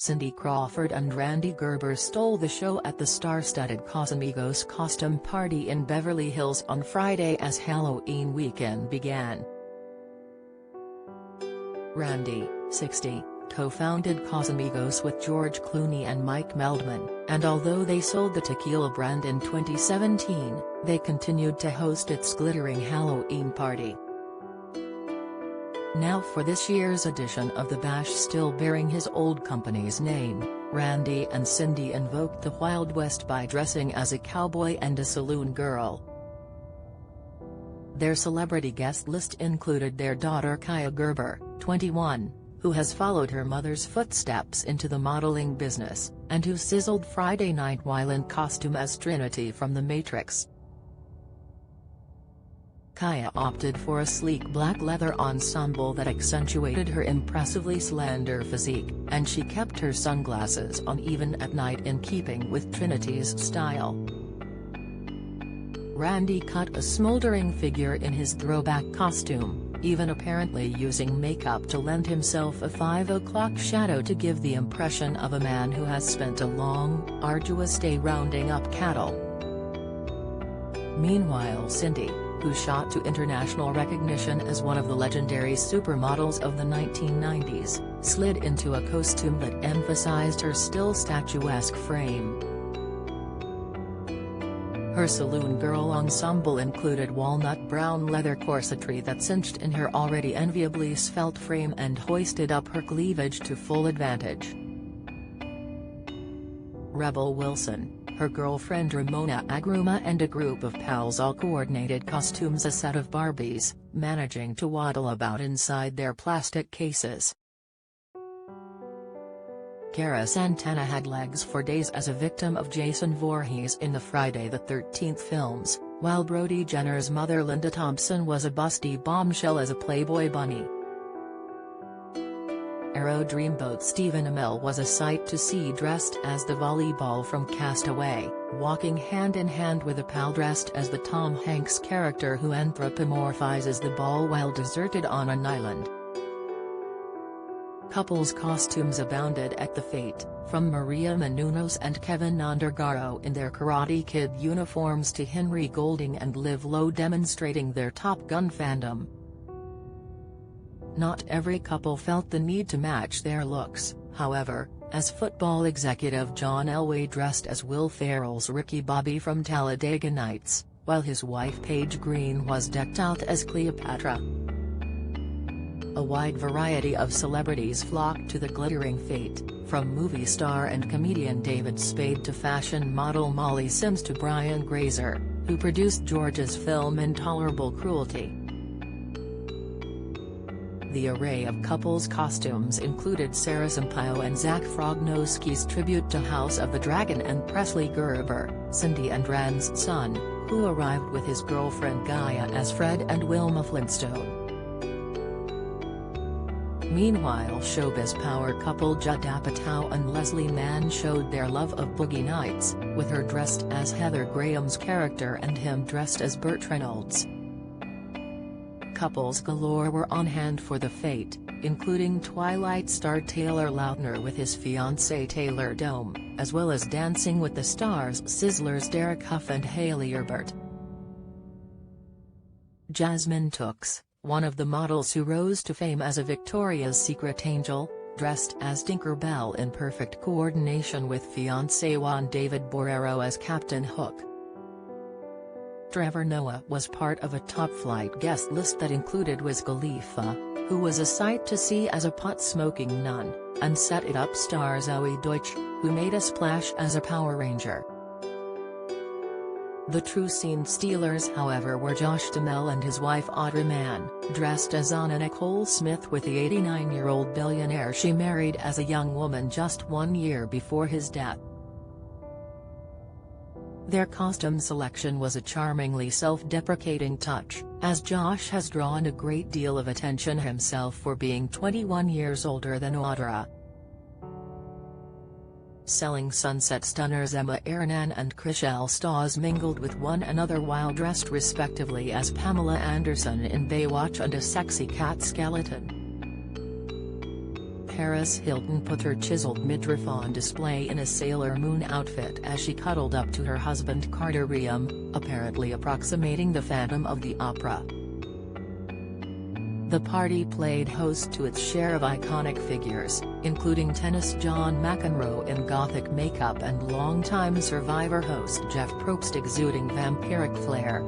Cindy Crawford and Rande Gerber stole the show at the star-studded Casamigos costume party in Beverly Hills on Friday as Halloween weekend began. Rande, 60, co-founded Casamigos with George Clooney and Mike Meldman, and although they sold the tequila brand in 2017, they continued to host its glittering Halloween party. Now for this year's edition of the Bash, still bearing his old company's name, Rande and Cindy invoked the Wild West by dressing as a cowboy and a saloon girl. Their celebrity guest list included their daughter Kaia Gerber, 21, who has followed her mother's footsteps into the modeling business, and who sizzled Friday night while in costume as Trinity from The Matrix. Kaia opted for a sleek black leather ensemble that accentuated her impressively slender physique, and she kept her sunglasses on even at night in keeping with Trinity's style. Rande cut a smoldering figure in his throwback costume, even apparently using makeup to lend himself a 5 o'clock shadow to give the impression of a man who has spent a long, arduous day rounding up cattle. Meanwhile, Cindy, who shot to international recognition as one of the legendary supermodels of the 1990s, slid into a costume that emphasized her still statuesque frame. Her saloon girl ensemble included walnut brown leather corsetry that cinched in her already enviably svelte frame and hoisted up her cleavage to full advantage. Rebel Wilson, her girlfriend Ramona Agruma and a group of pals all coordinated costumes, a set of Barbies, managing to waddle about inside their plastic cases. Cara Santana had legs for days as a victim of Jason Voorhees in the Friday the 13th films, while Brody Jenner's mother Linda Thompson was a busty bombshell as a Playboy bunny. Aero dreamboat Stephen Amell was a sight to see dressed as the volleyball from Castaway, walking hand in hand with a pal dressed as the Tom Hanks character who anthropomorphizes the ball while deserted on an island. Couples' costumes abounded at the fete, from Maria Menounos and Kevin Undergaro in their Karate Kid uniforms to Henry Golding and Liv Lowe demonstrating their Top Gun fandom. Not every couple felt the need to match their looks, however, as football executive John Elway dressed as Will Ferrell's Ricky Bobby from Talladega Nights, while his wife Paige Green was decked out as Cleopatra. A wide variety of celebrities flocked to the glittering fete, from movie star and comedian David Spade to fashion model Molly Sims to Brian Grazer, who produced George's film Intolerable Cruelty. The array of couples' costumes included Sarah Sampaio and Zach Frognoski's tribute to House of the Dragon and Presley Gerber, Cindy and Rande's son, who arrived with his girlfriend Kaia as Fred and Wilma Flintstone. Meanwhile, showbiz power couple Judd Apatow and Leslie Mann showed their love of Boogie Nights, with her dressed as Heather Graham's character and him dressed as Burt Reynolds. Couples galore were on hand for the fete, including Twilight star Taylor Lautner with his fiancée Taylor Dome, as well as Dancing with the Stars Sizzlers Derek Hough and Hailey Erbert. Jasmine Tookes, one of the models who rose to fame as a Victoria's Secret angel, dressed as Tinker Bell in perfect coordination with fiancé Juan David Borrero as Captain Hook. Trevor Noah was part of a top-flight guest list that included Wiz Khalifa, who was a sight to see as a pot-smoking nun, and Set It Up star Zoe Deutsch, who made a splash as a Power Ranger. The true scene stealers, however, were Josh Duhamel and his wife Audrey Mann, dressed as Anna Nicole Smith with the 89-year-old billionaire she married as a young woman just 1 year before his death. Their costume selection was a charmingly self-deprecating touch, as Josh has drawn a great deal of attention himself for being 21 years older than Audra. Selling Sunset stunners Emma Ernan and Chrishell Stawes mingled with one another while dressed respectively as Pamela Anderson in Baywatch and a sexy cat skeleton. Paris Hilton put her chiseled midriff on display in a Sailor Moon outfit as she cuddled up to her husband Carter Reum, apparently approximating the Phantom of the Opera. The party played host to its share of iconic figures, including tennis John McEnroe in gothic makeup and longtime Survivor host Jeff Probst exuding vampiric flair.